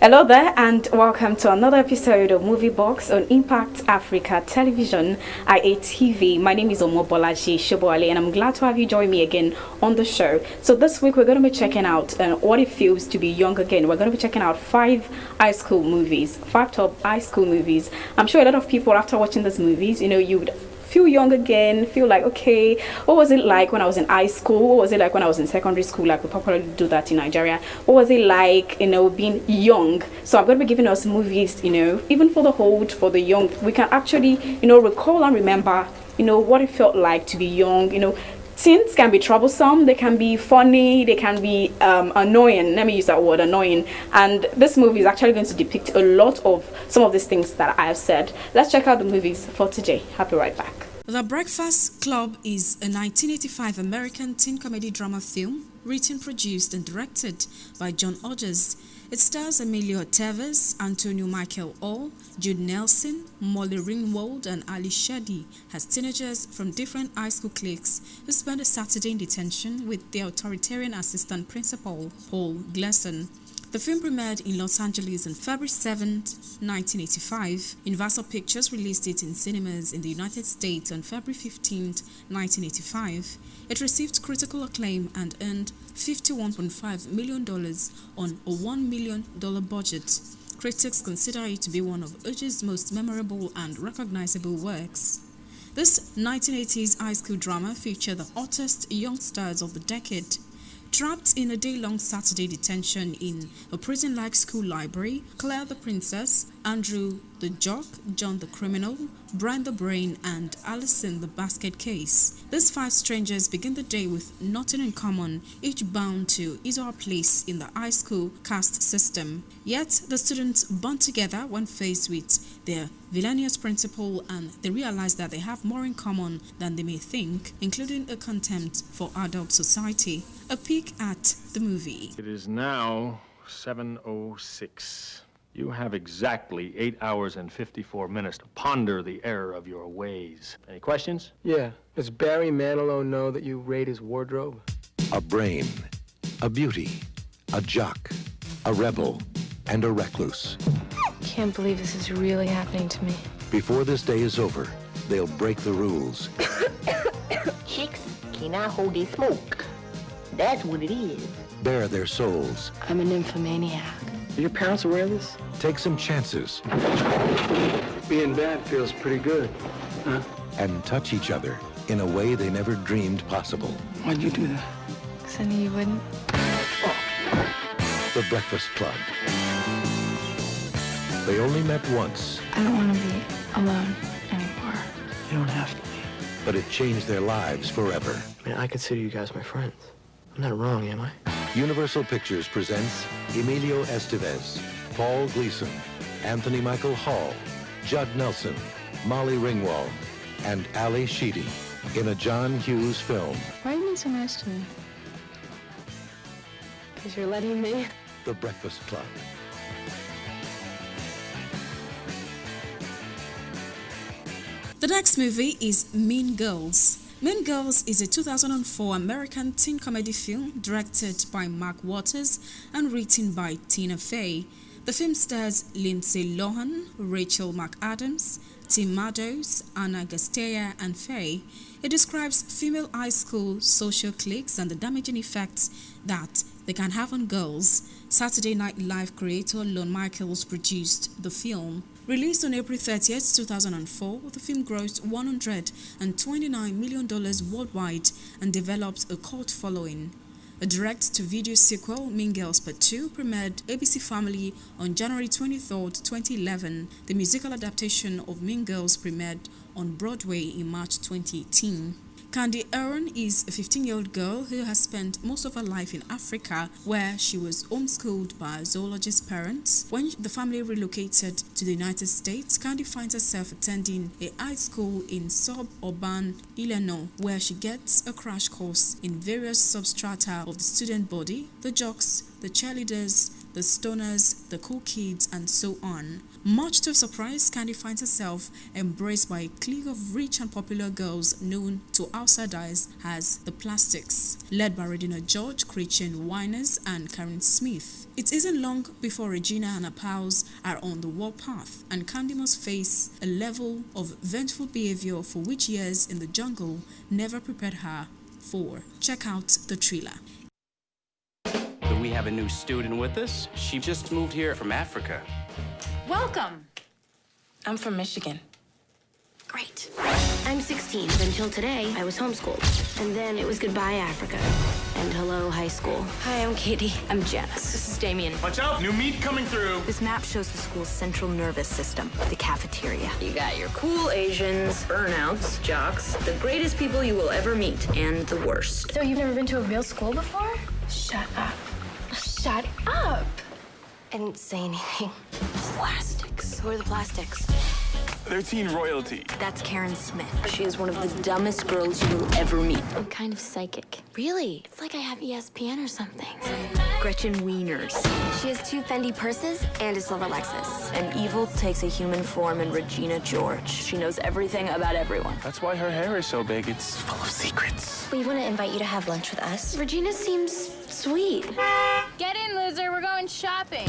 Hello there, and welcome to another episode of Movie Box on Impact Africa Television, IATV. My name is Omobolaji Shoboale, and I'm glad to have you join me again on the show. So this week we're going to be checking out what it feels to be young again. We're going to be checking out five top high school movies. I'm sure a lot of people, after watching these movies, you would feel young again, feel like, okay, what was it like when I was in high school? What was it like when I was in secondary school? Like we popularly do that in Nigeria. What was it like, being young? So I'm going to be giving us movies, even for the old, for the young. We can actually, recall and remember, what it felt like to be young. Teens can be troublesome, they can be funny, they can be annoying. Let me use that word, annoying. And this movie is actually going to depict a lot of some of these things that I have said. Let's check out the movies for today. I'll be right back. The Breakfast Club is a 1985 American teen comedy drama film written, produced, and directed by John Hodges. It stars Emilio Estevez, Antonio Michael Hall, Jude Nelson, Molly Ringwald, and Ali Shadi as teenagers from different high school cliques who spend a Saturday in detention with their authoritarian assistant principal, Paul Gleason. The film premiered in Los Angeles on February 7, 1985. Universal Pictures released it in cinemas in the United States on February 15, 1985. It received critical acclaim and earned $51.5 million on a $1 million budget. Critics consider it to be one of Hodges' most memorable and recognizable works. This 1980s high school drama featured the hottest young stars of the decade. Trapped in a day-long Saturday detention in a prison-like school library, Claire the Princess, Andrew the Jock, John the Criminal, Brian the Brain, and Allison the Basket Case. These five strangers begin the day with nothing in common, each bound to his or her place in the high school caste system. Yet, the students bond together when faced with their villainous principal, and they realize that they have more in common than they may think, including a contempt for adult society. A peek at the movie. It is now 7:06. You have exactly 8 hours and 54 minutes to ponder the error of your ways. Any questions? Yeah. Does Barry Manilow know that you raid his wardrobe? A brain, a beauty, a jock, a rebel, and a recluse. Can't believe this is really happening to me. Before this day is over, they'll break the rules. Chicks cannot hold their smoke. That's what it is. Bare their souls. I'm a nymphomaniac. Are your parents aware of this? Take some chances. Being bad feels pretty good, huh? And touch each other in a way they never dreamed possible. Why'd you do that? Because I knew you wouldn't. The Breakfast Club. They only met once, I don't want to be alone anymore. You don't have to be. but it changed their lives forever. Man, I consider you guys my friends. I'm not wrong, am I? Universal Pictures presents Emilio Estevez, Paul Gleason, Anthony Michael Hall, Judd Nelson, Molly Ringwald, and Ali Sheedy in a John Hughes film. Why are you being so nice to me? Because you're letting me. The Breakfast Club. The next movie is Mean Girls. Mean Girls is a 2004 American teen comedy film directed by Mark Waters and written by Tina Fey. The film stars Lindsay Lohan, Rachel McAdams, Tim Meadows, Anna Gasteya, and Faye. It describes female high school social cliques and the damaging effects that they can have on girls. Saturday Night Live creator Lorne Michaels produced the film. Released on April 30th, 2004, the film grossed $129 million worldwide and developed a cult following. A direct-to-video sequel, Mean Girls Part 2, premiered ABC Family on January 23, 2011. The musical adaptation of Mean Girls premiered on Broadway in March 2018. Candy Aaron is a 15-year-old girl who has spent most of her life in Africa, where she was homeschooled by a zoologist parents. When the family relocated to the United States, Candy finds herself attending a high school in suburban Illinois, where she gets a crash course in various substrata of the student body: the jocks, the cheerleaders, the stoners, the cool kids, and so on. Much to her surprise, Candy finds herself embraced by a clique of rich and popular girls known to outsiders as the Plastics, led by Regina George, Christian Winers, and Karen Smith. It isn't long before Regina and her pals are on the warpath, and Candy must face a level of vengeful behavior for which years in the jungle never prepared her for. Check out the thriller. We have a new student with us. She just moved here from Africa. Welcome. I'm from Michigan. Great. I'm 16, but until today, I was homeschooled. And then it was goodbye, Africa. And hello, high school. Hi, I'm Katie. I'm Janice. This is Damien. Watch out! New meat coming through! This map shows the school's central nervous system, the cafeteria. You got your cool Asians, burnouts, jocks, the greatest people you will ever meet, and the worst. So you've never been to a real school before? Shut up. Shut up! I didn't say anything. Plastics. Who are the Plastics? They're teen royalty. That's Karen Smith. She is one of the dumbest girls you will ever meet. I'm kind of psychic. Really? It's like I have ESPN or something. Gretchen Wieners. She has 2 Fendi purses and a silver Lexus. And evil takes a human form in Regina George. She knows everything about everyone. That's why her hair is so big. It's full of secrets. We want to invite you to have lunch with us. Regina seems sweet. Get in, loser. We're going shopping.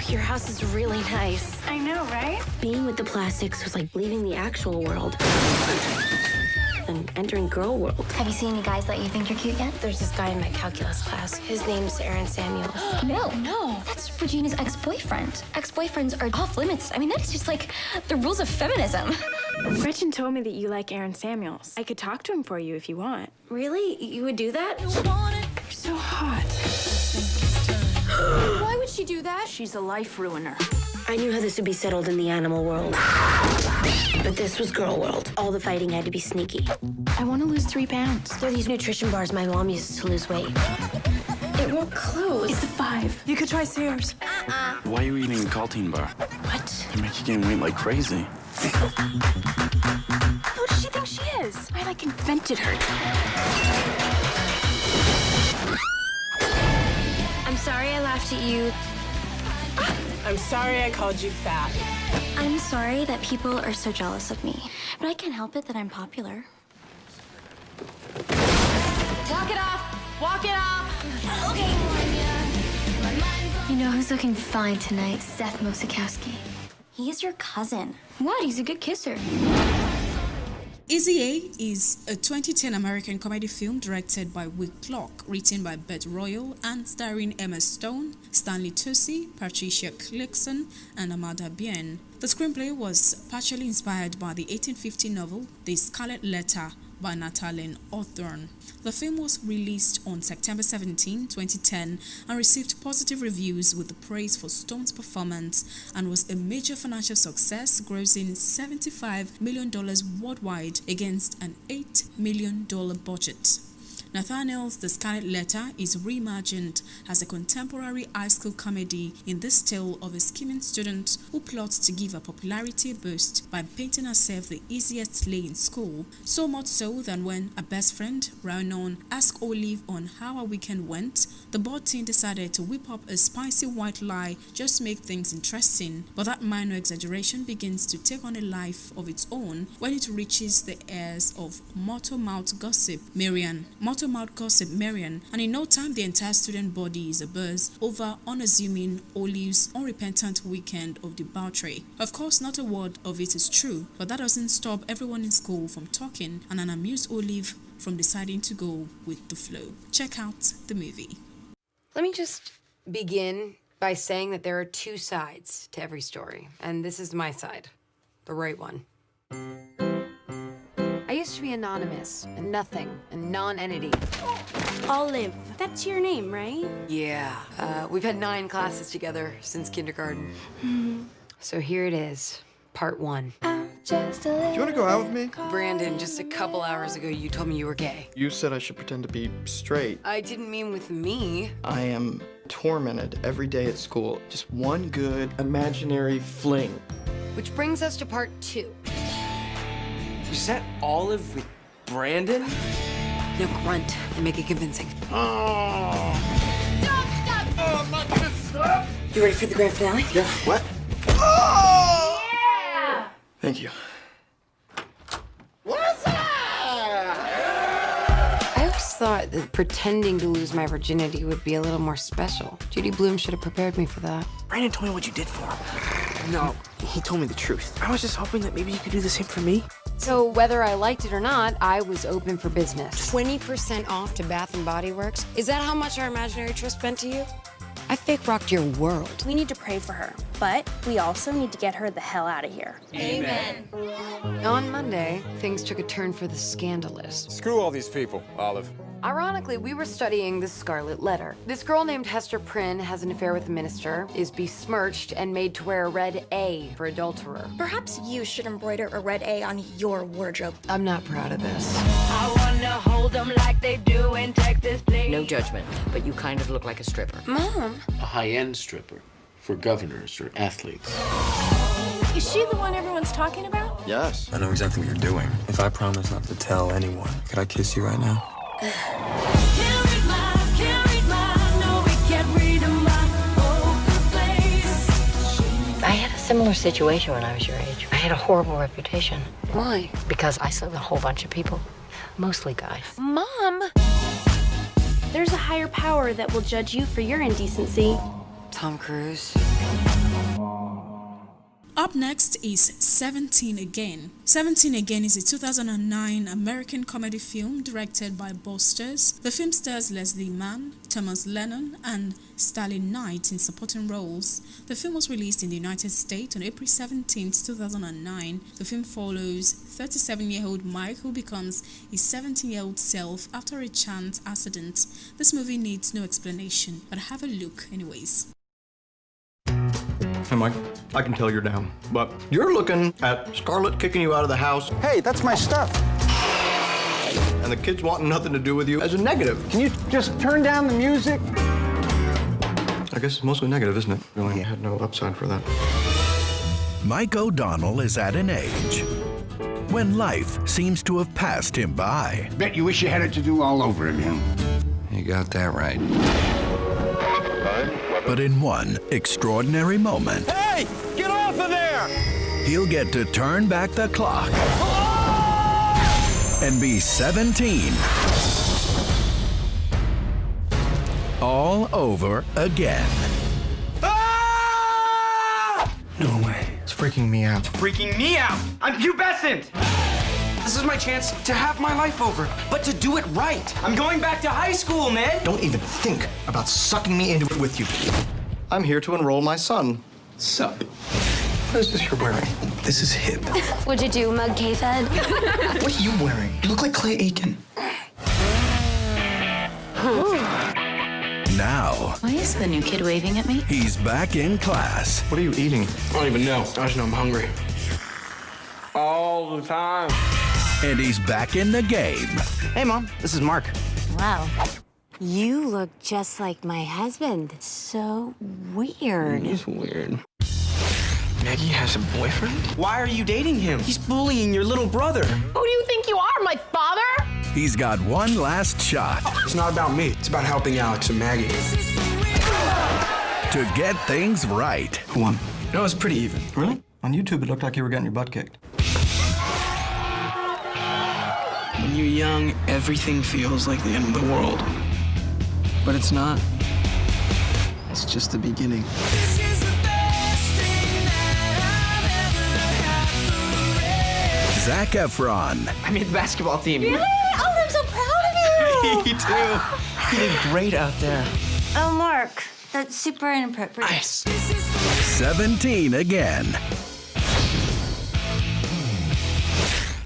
Your house is really nice. I know, right? Being with the Plastics was like leaving the actual world and entering girl world. Have you seen any guys that you think are cute yet? There's this guy in my calculus class. His name's Aaron Samuels. No. That's Regina's ex-boyfriend. Ex-boyfriends are off limits. I mean, that is just like the rules of feminism. Gretchen told me that you like Aaron Samuels. I could talk to him for you if you want. Really? You would do that? You're so hot. Why would she do that? She's a life ruiner. I knew how this would be settled in the animal world. But this was girl world. All the fighting had to be sneaky. I want to lose 3 pounds. They're these nutrition bars my mom uses to lose weight. It won't close. It's a 5. You could try Sears. Why are you eating a Caltine bar? What? They make you gain weight like crazy. Who does she think she is? I like invented her. I'm sorry I laughed at you. I'm sorry I called you fat. I'm sorry that people are so jealous of me, but I can't help it that I'm popular. Walk it off. Walk it off. Okay. You know who's looking fine tonight? Seth Mosikowski. He is your cousin. What? He's a good kisser. Easy A is a 2010 American comedy film directed by Will Clark, written by Beth Royal and starring Emma Stone, Stanley Tucci, Patricia Clarkson, and Amanda Bien. The screenplay was partially inspired by the 1850 novel The Scarlet Letter by Nathaniel Hawthorne. The film was released on September 17, 2010 and received positive reviews with the praise for Stone's performance and was a major financial success, grossing $75 million worldwide against an $8 million budget. Nathaniel's The Scarlet Letter is reimagined as a contemporary high school comedy in this tale of a scheming student who plots to give a popularity boost by painting herself the easiest slay in school, so much so that when a best friend, Rhiannon, asked Olive on how her weekend went, the bored teen decided to whip up a spicy white lie just to make things interesting, but that minor exaggeration begins to take on a life of its own when it reaches the ears of Mouth Gossip Marian, and in no time the entire student body is abuzz over unassuming Olive's unrepentant weekend of debauchery. Of course, not a word of it is true, but that doesn't stop everyone in school from talking and an amused Olive from deciding to go with the flow. Check out the movie. Let me just begin by saying that there are 2 sides to every story, and this is my side, the right one. I used to be anonymous, and nothing, a non-entity. Olive. That's your name, right? Yeah, we've had 9 classes together since kindergarten. So here it is, part 1. Do you want to go out with me? Brandon, just a couple hours ago, you told me you were gay. You said I should pretend to be straight. I didn't mean with me. I am tormented every day at school. Just one good imaginary fling. Which brings us to part 2. Was that Olive with Brandon? Now grunt and make it convincing. Oh! Stop! Oh, I'm not gonna stop! You ready for the grand finale? Yeah. What? Oh! Yeah! Thank you. What's up? I always thought that pretending to lose my virginity would be a little more special. Judy Blume should have prepared me for that. Brandon told me what you did for him. No, he told me the truth. I was just hoping that maybe you could do the same for me. So whether I liked it or not, I was open for business. 20% off to Bath & Body Works? Is that how much our imaginary trust meant to you? I fake rocked your world. We need to pray for her, but we also need to get her the hell out of here. Amen. On Monday, things took a turn for the scandalous. Screw all these people, Olive. Ironically, we were studying the Scarlet Letter. This girl named Hester Prynne has an affair with the minister, is besmirched, and made to wear a red A for adulterer. Perhaps you should embroider a red A on your wardrobe. I'm not proud of this. I wanna hold them like they do in Texas, please. No judgment, but you kind of look like a stripper. Mom. A high-end stripper for governors or athletes. Is she the one everyone's talking about? Yes. I know exactly what you're doing. If I promise not to tell anyone, could I kiss you right now? I had a similar situation when I was your age. I had a horrible reputation. Why? Because I slept with a whole bunch of people, mostly guys. Mom! There's a higher power that will judge you for your indecency. Tom Cruise. Up next is 17 Again. 17 Again is a 2009 American comedy film directed by Bosters. The film stars Leslie Mann, Thomas Lennon, and Stalin Knight in supporting roles. The film was released in the United States on April 17, 2009. The film follows 37-year-old Mike, who becomes his 17-year-old self after a chance accident. This movie needs no explanation, but have a look anyways. Hey, Mike, I can tell you're down, but you're looking at Scarlett kicking you out of the house. Hey, that's my stuff. And the kids wanting nothing to do with you as a negative. Can you just turn down the music? I guess it's mostly negative, isn't it? Really had no upside for that. Mike O'Donnell is at an age when life seems to have passed him by. Bet you wish you had it to do all over again. You got that right. But in one extraordinary moment, Hey, get off of there! he'll get to turn back the clock and be 17 all over again. No way. It's freaking me out. Freaking me out! I'm pubescent! This is my chance to have my life over, but to do it right. I'm going back to high school, Ned! Don't even think about sucking me into it with you. I'm here to enroll my son. Sup? What is this you're wearing? This is hip. What'd you do, mug K-Fed? What are you wearing? You look like Clay Aiken. Now, Why is the new kid waving at me? he's back in class. What are you eating? I don't even know. I just know I'm hungry. All the time. And he's back in the game. Hey, Mom, this is Mark. Wow. You look just like my husband. So weird. He's weird. Maggie has a boyfriend? Why are you dating him? He's bullying your little brother. Who do you think you are, my father? He's got one last shot It's not about me. It's about helping Alex and Maggie. to get things right. Who won? No, it's pretty even. Really? On YouTube, it looked like you were getting your butt kicked. When you're young, everything feels like the end of the world. But it's not. It's just the beginning. Zac Efron, I made the basketball team. Really? Oh, I'm so proud of you! Me too. You did great out there. Oh, Mark, that's super inappropriate. Nice. 17 again.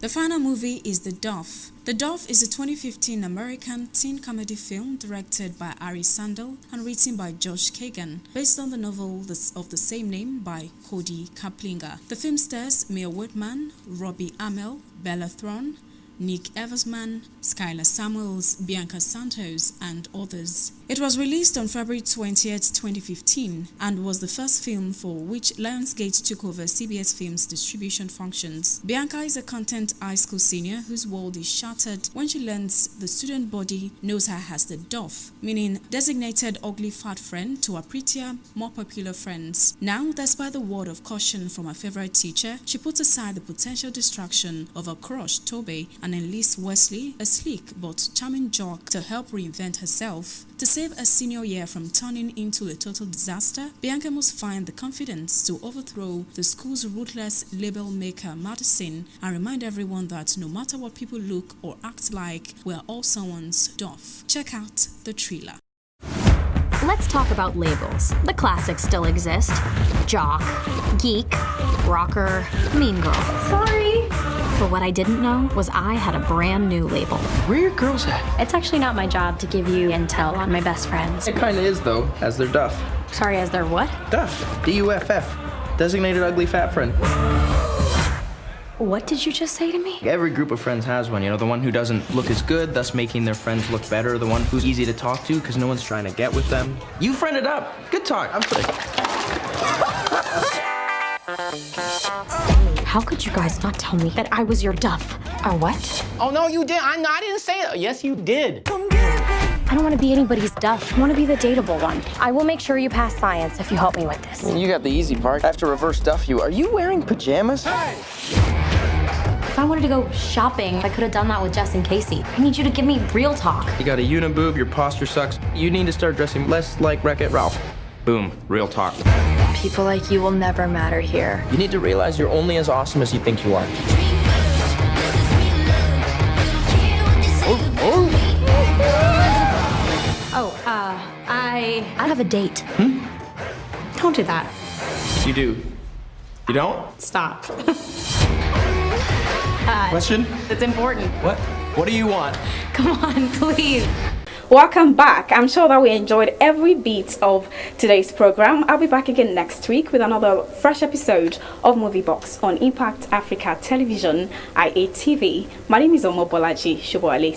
The final movie is Duff. Duff is a 2015 American teen comedy film directed by Ari Sandel and written by Josh Kagan, based on the novel of the same name by Cody Kaplinger. The film stars Mia Whitman, Robbie Amell, Bella Thorne, Nick Eversman, Skylar Samuels, Bianca Santos, and others. It was released on February 20th, 2015, and was the first film for which Lionsgate took over CBS Films' distribution functions. Bianca is a content high school senior whose world is shattered when she learns the student body knows her as the Duff, meaning designated ugly fat friend to her prettier, more popular friends. Now, despite the word of caution from her favorite teacher, she puts aside the potential distraction of her crush, Toby, and enlists Wesley, a sleek but charming jock, to help reinvent herself. To save a senior year from turning into a total disaster, Bianca must find the confidence to overthrow the school's ruthless label maker, Madison, and remind everyone that no matter what people look or act like, we're all someone's Duff. Check out the trailer. Let's talk about labels. The classics still exist. Jock, geek, rocker, mean girl. Sorry. But what I didn't know was I had a brand new label. Where are your girls at? It's actually not my job to give you intel on my best friends. It kinda is though, as their Duff. Sorry, as their what? Duff. D-U-F-F. Designated ugly fat friend. What did you just say to me? Every group of friends has one, you know, the one who doesn't look as good, thus making their friends look better, the one who's easy to talk to because no one's trying to get with them. You friended up. Good talk. I'm sorry. How could you guys not tell me that I was your Duff? Or what? Oh, no, you did. I didn't say it. Yes, you did. I don't want to be anybody's Duff. I want to be the dateable one. I will make sure you pass science if you help me with this. You got the easy part. I have to reverse Duff you. Are you wearing pajamas? Hey! If I wanted to go shopping, I could have done that with Jess and Casey. I need you to give me real talk. You got a uniboob, your posture sucks. You need to start dressing less like Wreck-It Ralph. Boom, real talk. People like you will never matter here. You need to realize you're only as awesome as you think you are. I have a date. Don't do that. You do. You don't? Stop. Question? It's important. What do you want? Come on, please. Welcome back. I'm sure that we enjoyed every bit of today's program. I'll be back again next week with another fresh episode of Movie Box on Impact Africa Television, IATV. My name is Omo Bolaji Shubwale.